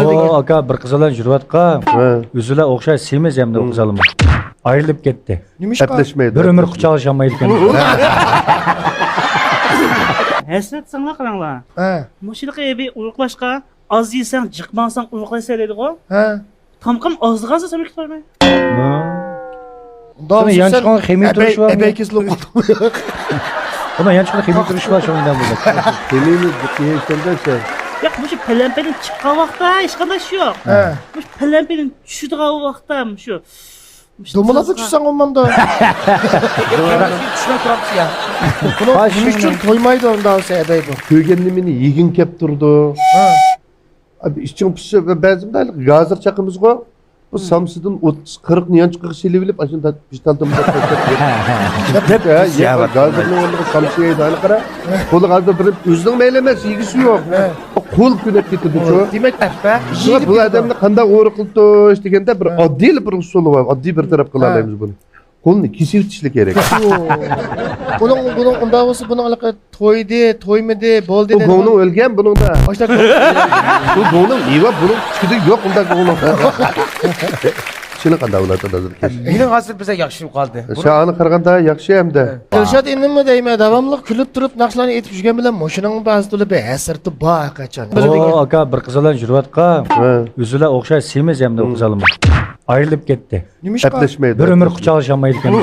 Oo aka bir kızılan jürvatqa. Üzüle okşay semiz hem de o kızalım. Ayrılıp gitti. Neymiş ka? Hepleşmeydi. Bir ömür kucağlaşamaydı ekan. Hasret sana qilinglar. Ha. Mushilqa bir uyuqlashqa az yesang, jiqmansang uyuqlaysa deydi-ku. Ha. Tamqam ozg'ansa sen ketmaymi? Buna yanlışlıkla kemik duruşu var mı? Ebey kesilip kaldı. Buna yanlışlıkla kemik duruşu var şu anda burada. Kemiğimiz diye işlemden şey. Yo'q, shu palampening chiqqan vaqtda hech qanday ish yo'q. Ha. Shu palampening tushadigan vaqtda shu Domalasa düşsen olmanda. Düşme turapsın ya. Bunu neymiş için toymaydı ondan olsa ebey bu. Köygenlimini yigin kep durdu. Ha. Abi işçin pişse ve benzimde gazır çakımız ko. Bu samsıdın 30-40 niyan çıkık sili bilip aşında piştaldım da hep ya gazırın oğlu samsıya idare kara. Kolu gazda bir üzün meylemez ilgisi yok. Kol günet getirdi şu. Demek be. Bu adamla kanda uğru kıldı işte degende bir adil bir usulü var. Adil bir taraf kılalayımız bunu. Kolunu kesip çişlik gerek. Bunun ondan olsa bunun alaka toydu, toymadı, bol dedi. Bu gonun ölgen bunun da. Başta Bu gonun iyi var bunun çıkıdı yok bunda gonun. Şunu kanda ulatı da. Yine hasret bize yakışıp kaldı. Şahını kırganda yakşı hem de. Dilşat indimi deyme davamlı külüp durup nakşlarını etip жүрген bilen moşunun bazı dolu bir hasırtı bağ kaçan. Oo aka bir kızılan jürvatqa. Üzüle okşay semiz hem de o kızalım. Ayrılıp gitti. Neymiş ka? Hepleşmeydi. Bir ömür kucağlaşamaydı ekan.